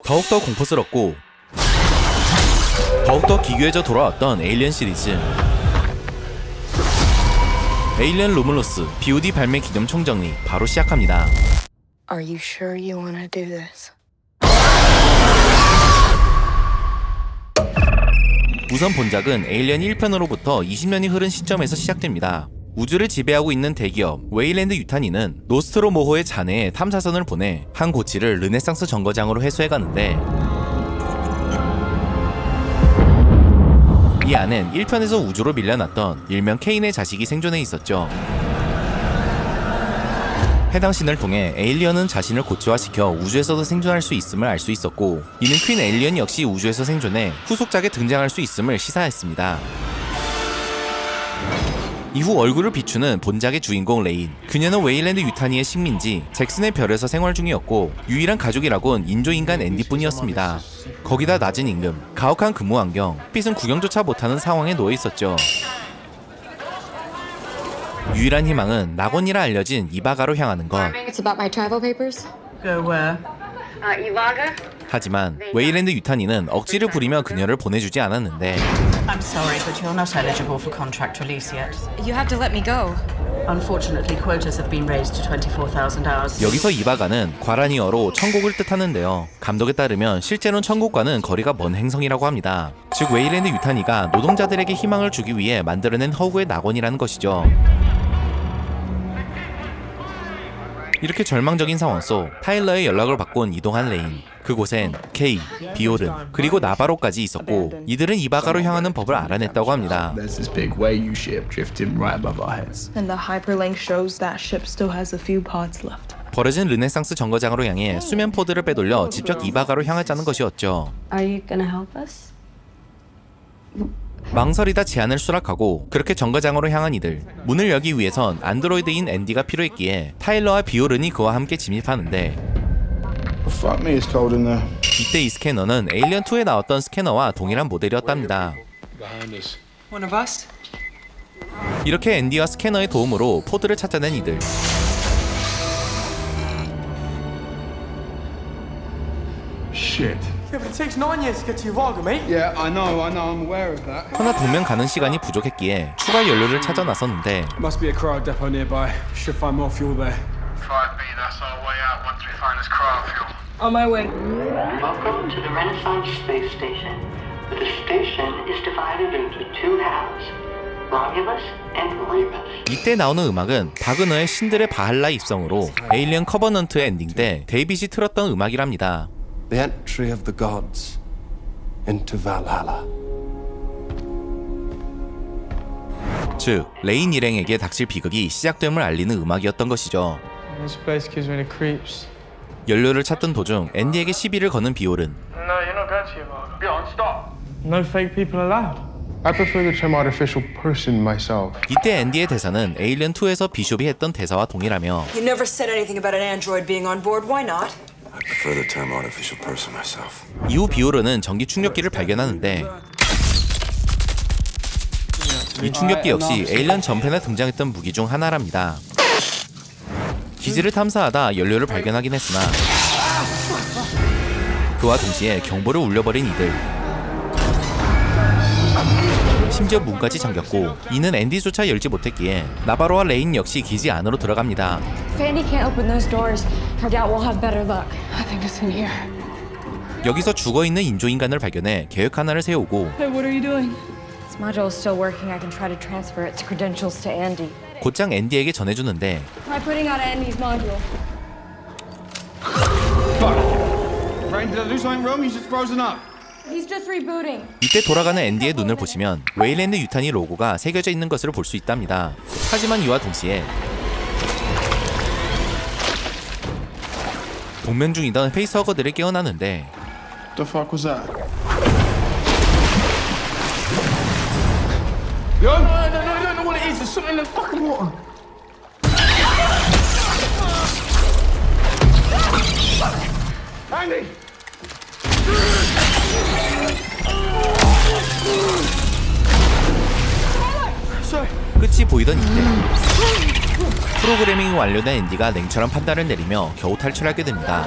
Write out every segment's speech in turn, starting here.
더욱더 공포스럽고 더욱더 기괴해져 돌아왔던 에일리언 시리즈. 에일리언 로뮬러스 BOD 발매 기념 총정리 바로 시작합니다. Are you sure you want to do this? 우선 본작은 에일리언 1편으로부터 20년이 흐른 시점에서 시작됩니다. 우주를 지배하고 있는 대기업 웨일랜드 유탄이는 노스트로모호의 잔해에 탐사선을 보내 한 고치를 르네상스 정거장으로 회수해가는데, 이 안엔 1편에서 우주로 밀려났던 일명 케인의 자식이 생존해 있었죠. 해당 신을 통해 에일리언은 자신을 고치화시켜 우주에서도 생존할 수 있음을 알 수 있었고, 이는 퀸 에일리언 역시 우주에서 생존해 후속작에 등장할 수 있음을 시사했습니다. 이후 얼굴을 비추는 본작의 주인공 레인. 그녀는 웨일랜드 유타니의 식민지 잭슨의 별에서 생활 중이었고 유일한 가족이라곤 인조인간 앤디뿐이었습니다. 거기다 낮은 임금, 가혹한 근무 환경, 핏은 구경조차 못하는 상황에 놓여 있었죠. 유일한 희망은 낙원이라 알려진 이바가로 향하는 것. It's about my travel papers. Go where? Ivaga? 하지만 웨일랜드 유타니는 억지를 부리며 그녀를 보내주지 않았는데, I'm sorry, but you're not eligible for contract release yet. You have to let me go. Unfortunately, quotas have been raised to 24,000 hours. 여기서 이바가는 과라니어로 천국을 뜻하는데요. 감독에 따르면 실제로는 천국과는 거리가 먼 행성이라고 합니다. 즉 웨일랜드 유타니가 노동자들에게 희망을 주기 위해 만들어낸 허구의 낙원이라는 것이죠. 이렇게 절망적인 상황 속 타일러의 연락을 받곤 이동한 레인. 그곳엔 케이, 비오른, 그리고 나바로까지 있었고, 이들은 이바가로 향하는 법을 알아냈다고 합니다. There's this big Wei-Yu ship drifting right above our heads. And the hyperlink shows that ship still has a few parts left. 버려진 르네상스 정거장으로 향해 수면 포드를 빼돌려 직접 이바가로 향하자는 것이었죠. Are you gonna help us? 망설이다 제안을 수락하고 그렇게 정거장으로 향한 이들. 문을 열기 위해선 안드로이드인 앤디가 필요했기에 타일러와 비오른이 그와 함께 진입하는데, Fuck me, it's cold in there. 이때 이 스캐너는 에일리언2에 나왔던 스캐너와 동일한 모델이었답니다. One of us? 이렇게 앤디와 스캐너의 도움으로 포드를 찾아낸 이들. Shit. Yeah, but it takes 9 years to get to Ivaga, mate. Yeah, I know, I'm aware of that. 허나 동면 가는 시간이 부족했기에 추가 연료를 찾아 나섰는데, Must be a cryo depot nearby. Should find more fuel there. 5B, that's our way out once we find this cryo fuel. On my way. Welcome to the Renaissance Space Station. The station is divided into two halves, Romulus and Remus. 이때 나오는 음악은 바그너의 신들의 바할라 입성으로 에일리언 커버넌트의 엔딩 때 데이빗이 틀었던 음악이랍니다. The entry of the gods into Valhalla. 즉 레인 일행에게 닥칠 비극이 시작됨을 알리는 음악이었던 것이죠. This place gives me the creeps. 연료를 찾던 도중 앤디에게 시비를 거는 비올은. No, you're not going to Ivaga. Bjorn, stop. No fake people allowed. I prefer the term artificial person myself. 이때 앤디의 대사는 에일리언2에서 비숍이 했던 대사와 동일하며, You never said anything about an android being on board. Why not? I prefer the term artificial person myself. 이후 비오른은 전기 충격기를 발견하는데, 이 충격기 역시 에일리언 전편에 등장했던 무기 중 하나랍니다. 기지를 탐사하다 연료를 발견하긴 했으나 그와 동시에 경보를 울려버린 이들. 심지어 문까지 잠겼고 이는 앤디조차 열지 못했기에 나바로와 레인 역시 기지 안으로 들어갑니다. If Andy can't open those doors, I doubt we'll have better luck. I think it's in here. 여기서 죽어있는 인조인간을 발견해 계획 하나를 세우고, Hey, what are you doing? This module is still working. I can try to transfer its credentials to Andy. 곧장 앤디에게 전해주는데, Try putting out Andy's module. Rain, did I do something wrong? He's just frozen up. He's just rebooting. 이때 돌아가는 앤디의 눈을 보시면 웨일랜드 유탄이 로고가 새겨져 있는 것을 볼 수 있답니다. 하지만 이와 동시에 동면 중이던 페이스허거들을 깨어나는데, The fuck was that? No, I don't know what it is. There's something in the fucking water. Andy! 끝이 보이던 이때 프로그래밍이 완료된 앤디가 냉철한 판단을 내리며 겨우 탈출하게 됩니다.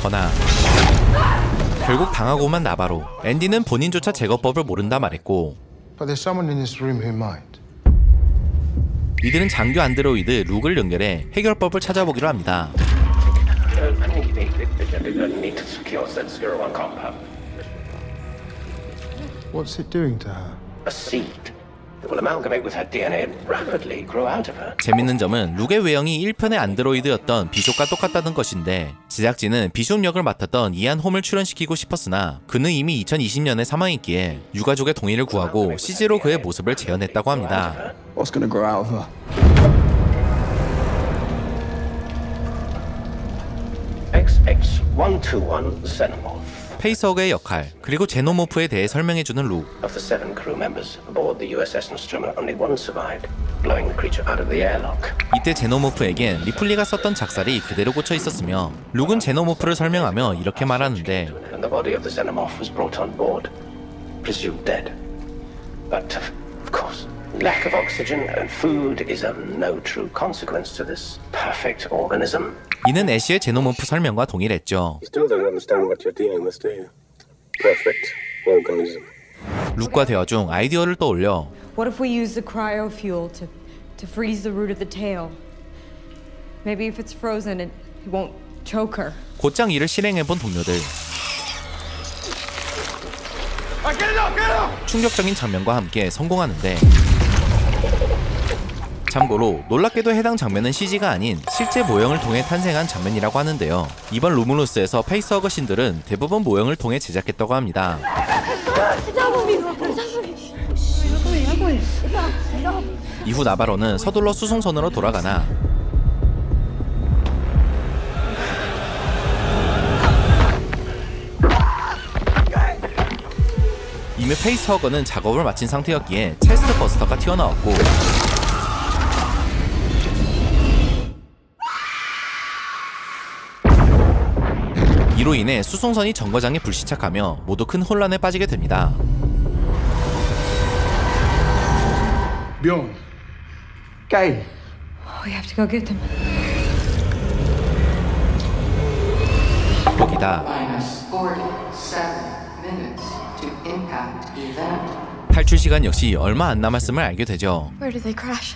거나 결국 당하고만 나바로. 앤디는 본인조차 제거법을 모른다 말했고, But there's someone in this room who might. 이들은 장교 안드로이드 룩을 연결해 해결법을 찾아보기로 합니다. What's it doing to her? A seed that will amalgamate with her DNA and rapidly grow out of her. 재밌는 점은 룩의 외형이 1편의 안드로이드였던 비숍과 똑같다는 것인데, 제작진은 비숍 역을 맡았던 이안 홈을 출연시키고 싶었으나 그는 이미 2020년에 사망했기에 유가족의 동의를 구하고 CG로 그의 모습을 재현했다고 합니다. What's gonna grow out of her? XX121 Xenomorph. 페이스허그의 역할, 그리고 제노모프에 대해 설명해주는 룩. Of the 7 crew members aboard the USS Nostromo, only one survived, blowing the creature out of the airlock. 이때 제노모프에겐 리플리가 썼던 작살이 그대로 꽂혀 있었으며, 룩은 제노모프를 설명하며 이렇게 말하는데, And the body of the Xenomorph was brought on board, presumed dead. But, of course, lack of oxygen and food is of no true consequence to this perfect organism. 이는 애쉬의 제노모프 설명과 동일했죠. You still don't understand what you're dealing with, do you? Perfect organism. 룩과 대화 중 아이디어를 떠올려, What if we use the cryo fuel to freeze the root of the tail? Maybe if it's frozen, it won't choke her. 곧장 이를 실행해본 동료들. 충격적인 장면과 함께 성공하는데, 참고로 놀랍게도 해당 장면은 CG가 아닌 실제 모형을 통해 탄생한 장면이라고 하는데요. 이번 루물루스에서 페이스허그 씬들은 대부분 모형을 통해 제작했다고 합니다. 이후 나바로는 서둘러 수송선으로 돌아가나, 이미 페이스허그는 작업을 마친 상태였기에 체스트 버스터가 튀어나왔고, 이로 인해 수송선이 정거장에 불시착하며 모두 큰 혼란에 빠지게 됩니다. Bjorn. Gay. We have to go get them. 거기다 Minus 47 minutes to impact event. 탈출 시간 역시 얼마 안 남았음을 알게 되죠. Where did they crash?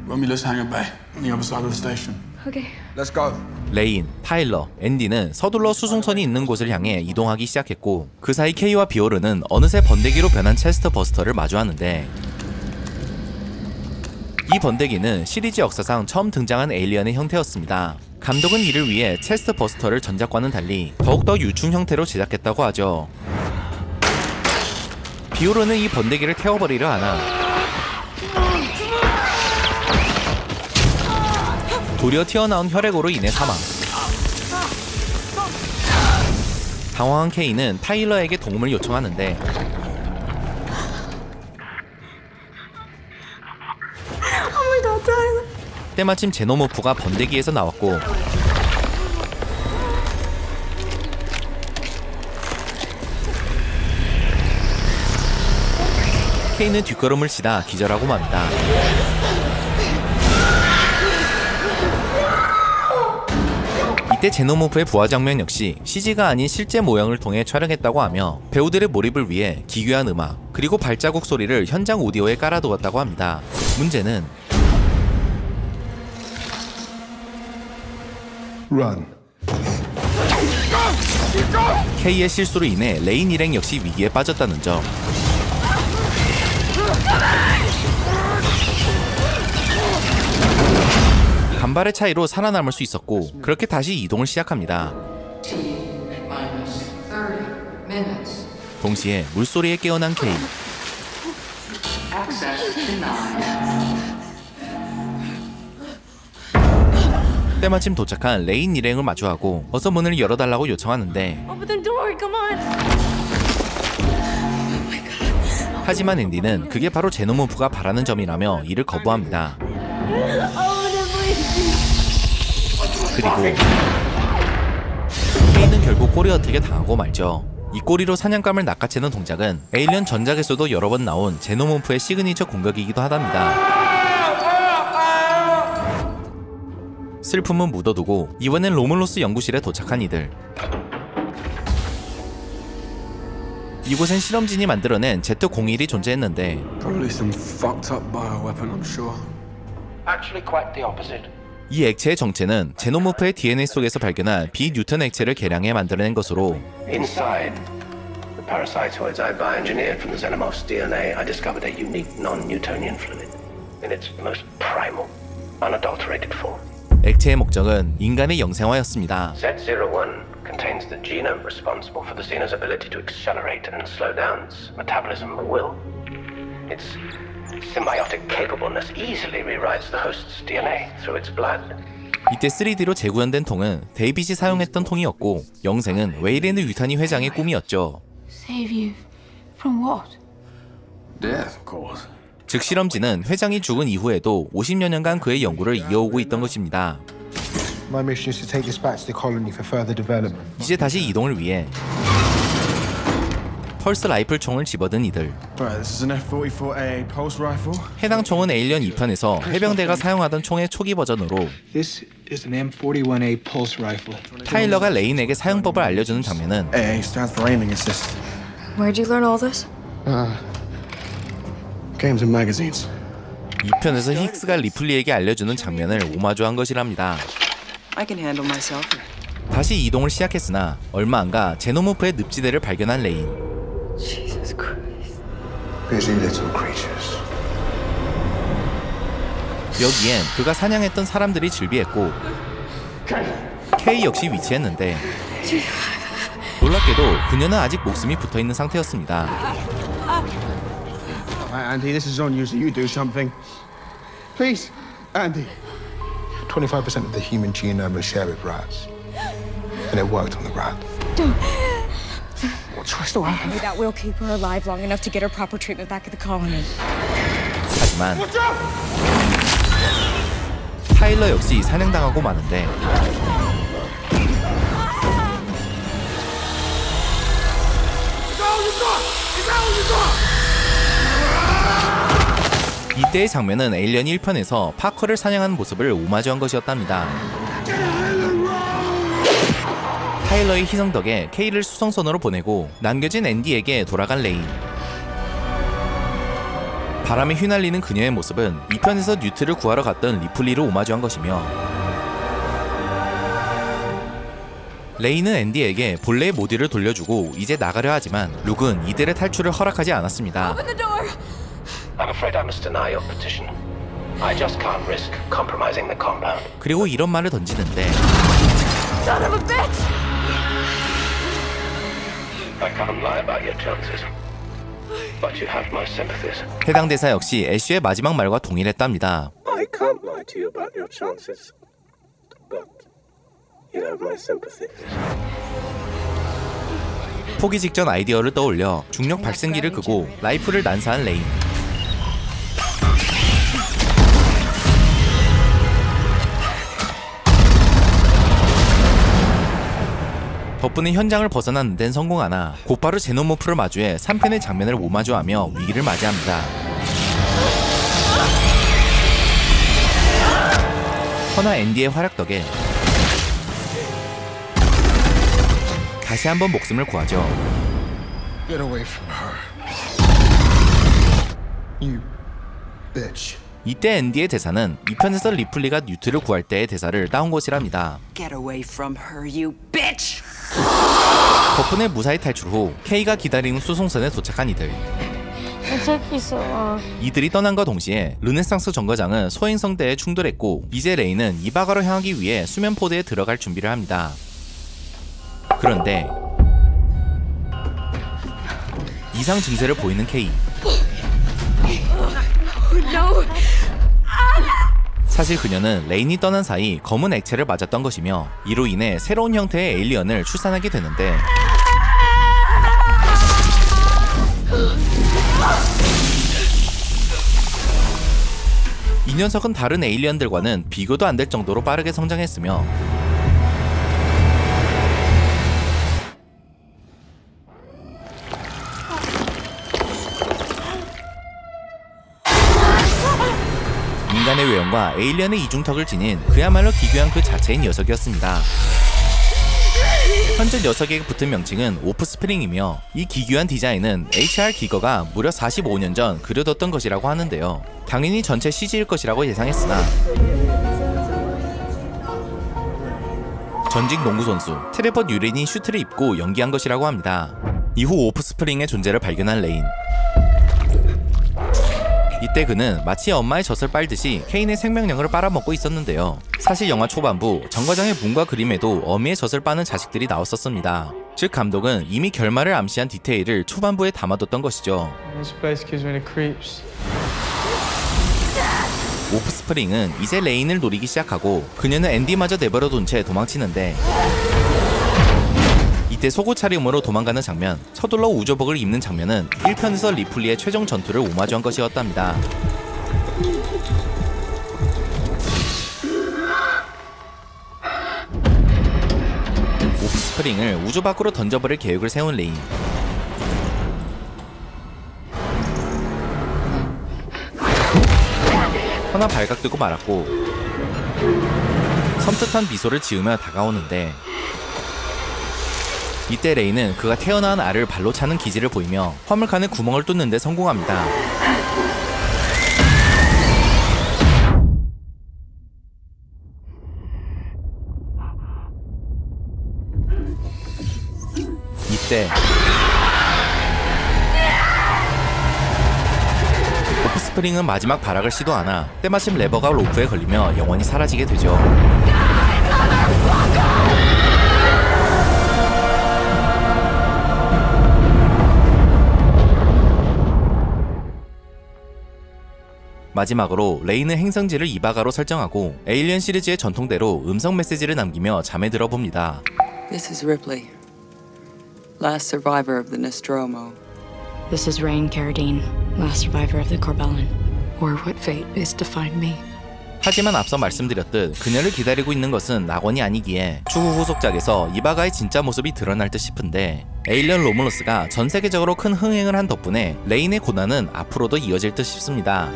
Romulus Hangar Bay, on the other side of the station. Okay. Let's go. 레인, 타일러, 앤디는 서둘러 수송선이 있는 곳을 향해 이동하기 시작했고, 그 사이 케이와 비오르는 어느새 번데기로 변한 체스트 버스터를 마주하는데, 이 번데기는 시리즈 역사상 처음 등장한 에일리언의 형태였습니다. 감독은 이를 위해 체스트 버스터를 전작과는 달리 더욱더 유충 형태로 제작했다고 하죠. 비오르는 이 번데기를 태워버리려 하나 도리어 튀어나온 혈액으로 인해 사망. 당황한 케이는 타일러에게 도움을 요청하는데, 때마침 제노모프가 번데기에서 나왔고, 케이는 뒷걸음을 치다 기절하고 맙니다. 이때 제노모프의 부하 장면 역시 CG가 아닌 실제 모형을 통해 촬영했다고 하며, 배우들의 몰입을 위해 기괴한 음악 그리고 발자국 소리를 현장 오디오에 깔아두었다고 합니다. 문제는 Run. K의 실수로 인해 레인 일행 역시 위기에 빠졌다는 점. 간발의 차이로 살아남을 수 있었고, 그렇게 다시 이동을 시작합니다. 동시에 물소리에 깨어난 K. 때마침 도착한 레인 일행을 마주하고 어서 문을 열어달라고 요청하는데, 하지만 앤디는 그게 바로 제노모프가 바라는 점이라며 이를 거부합니다. 그리고 케이는 결국 꼬리 어택에 당하고 말죠. 이 꼬리로 사냥감을 낚아채는 동작은 에일리언 전작에서도 여러 번 나온 제노모프의 시그니처 공격이기도 하답니다. 슬픔은 묻어두고 이번엔 로물로스 연구실에 도착한 이들. 이곳엔 실험진이 만들어낸 Z01이 존재했는데 Probably some fucked up bioweapon, I'm sure. Actually, quite the opposite. 이 액체의 정체는 제노모프의 DNA 속에서 발견한 비뉴턴 액체를 개량해 만들어낸 것으로 Inside the parasitoids I bioengineered from the xenomorph's DNA, I discovered a unique non-Newtonian fluid in its most primal, unadulterated form. 액체의 목적은 인간의 영생화였습니다. Z01 contains the genome responsible for the xeno's ability to accelerate and slow down its metabolism at will. Its symbiotic capableness easily rewrites the host's DNA through its blood. 이때 3D로 재구현된 통은 데이빗이 사용했던 통이었고 영생은 웨일랜드 유타니 회장의 꿈이었죠. Save you from what? Death, of course. 즉 실험진은 회장이 죽은 이후에도 50여 년간 그의 연구를 이어오고 있던 것입니다. My mission is to take this back to the colony for further development. 이제 다시 이동을 위해 펄스 라이플 총을 집어든 이들. Right, this is an F-44AA pulse rifle. 해당 총은 에일리언 2편에서 해병대가 사용하던 총의 초기 버전으로 This is an M41A pulse rifle. 타일러가 레인에게 사용법을 알려주는 장면은 AA stands for aiming assist. Where'd you learn all this? Games and magazines. 2편에서 힉스가 리플리에게 알려주는 장면을 오마주한 것이랍니다. I can handle myself. 다시 이동을 시작했으나 얼마 안가 제노모프의 늪지대를 발견한 레인. Jesus Christ. Busy little creatures. 여기엔 그가 사냥했던 사람들이 즐비했고 K 역시 위치했는데 놀랍게도 그녀는 아직 목숨이 붙어있는 상태였습니다. Andy, this is on you, so you do something. Please, Andy. 25% of the human genome was shared with rats. And it worked on the rat. What choice do I have? Maybe that will keep her alive long enough to get her proper treatment back at the colony. 하지만 타일러 역시 사냥당하고 마는데 이때의 장면은 에일리언 1편에서 파커를 사냥하는 모습을 오마주한 것이었답니다. 타일러의 희생 덕에 K를 수송선으로 보내고 남겨진 앤디에게 돌아간 레인. 바람에 휘날리는 그녀의 모습은 2편에서 뉴트를 구하러 갔던 리플리를 오마주한 것이며 레인은 앤디에게 본래의 모듈을 돌려주고 이제 나가려 하지만 룩은 이들의 탈출을 허락하지 않았습니다. I'm afraid I must deny your petition. I just can't risk compromising the compound. 그리고 이런 말을 던지는데 Son of a bitch! I can't lie about your chances. But you have my sympathies. 해당 대사 역시 애쉬의 마지막 말과 동일했답니다. I can't lie to you about your chances. But you have my sympathies. 포기 직전 아이디어를 떠올려 중력 발생기를 끄고 라이플을 난사한 레인. 덕분에 현장을 벗어나는 데는 성공하나 곧바로 제노모프를 마주해 3편의 장면을 오마주하며 위기를 맞이합니다. 허나 앤디의 활약 덕에 다시 한번 목숨을 구하죠. Get away from her. You bitch. 이때 앤디의 대사는 2편에서 리플리가 뉴트를 구할 때의 대사를 따온 것이랍니다. Get away from her, you bitch! 덕분에 무사히 탈출 후 K가 기다리는 수송선에 도착한 이들. 이들이 떠난과 동시에 르네상스 정거장은 소행성대에 충돌했고 이제 레이는 이바가로 향하기 위해 수면포대에 들어갈 준비를 합니다. 그런데 이상 증세를 보이는 K. 사실 그녀는 레인이 떠난 사이 검은 액체를 맞았던 것이며 이로 인해 새로운 형태의 에일리언을 출산하게 되는데 이 녀석은 다른 에일리언들과는 비교도 안 될 정도로 빠르게 성장했으며 인간의 외형과 에일리언의 이중턱을 지닌 그야말로 기괴한 그 자체인 녀석이었습니다. 현재 녀석에게 붙은 명칭은 오프스프링이며 이 기괴한 디자인은 HR 기거가 무려 45년 전 그려뒀던 것이라고 하는데요. 당연히 전체 CG일 것이라고 예상했으나 전직 농구선수 트레버 유린이 슈트를 입고 연기한 것이라고 합니다. 이후 오프스프링의 존재를 발견한 레인. 이때 그는 마치 엄마의 젖을 빨듯이 케인의 생명력을 빨아먹고 있었는데요. 사실 영화 초반부 정과장의 문과 그림에도 어미의 젖을 빠는 자식들이 나왔었습니다. 즉 감독은 이미 결말을 암시한 디테일을 초반부에 담아뒀던 것이죠. 오프스프링은 이제 레인을 노리기 시작하고 그녀는 앤디마저 내버려둔 채 도망치는데 이때 속옷 차림으로 도망가는 장면, 서둘러 우주복을 입는 장면은 1편에서 리플리의 최종 전투를 오마주한 것이었답니다. 오프스프링을 우주 밖으로 던져버릴 계획을 세운 레인. 허나 발각되고 말았고 섬뜩한 미소를 지으며 다가오는데 이때 레인은 그가 태어난 알을 발로 차는 기지를 보이며 화물칸에 구멍을 뚫는 데 성공합니다. 이때 오프스프링은 마지막 발악을 시도하나 때마침 레버가 로프에 걸리며 영원히 사라지게 되죠. 마지막으로 레인은 행성지를 이바가로 설정하고 에일리언 시리즈의 전통대로 음성 메시지를 남기며 잠에 들어봅니다. This is Ripley, last survivor of the Nostromo. This is Rain Carradine, last survivor of the Corbellin. Or what fate is to find me. 하지만 앞서 말씀드렸듯 그녀를 기다리고 있는 것은 낙원이 아니기에 추후 후속작에서 이바가의 진짜 모습이 드러날 듯 싶은데 에일리언 로물러스가 전 세계적으로 큰 흥행을 한 덕분에 레인의 고난은 앞으로도 이어질 듯 싶습니다.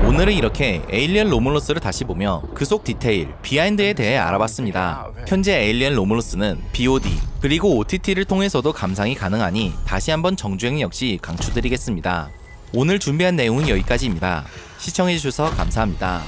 오늘은 이렇게 에일리언 로물러스를 다시 보며 그 속 디테일, 비하인드에 대해 알아봤습니다. 현재 에일리언 로물러스는 BOD 그리고 OTT를 통해서도 감상이 가능하니 다시 한번 정주행 역시 강추드리겠습니다. 오늘 준비한 내용은 여기까지입니다. 시청해주셔서 감사합니다.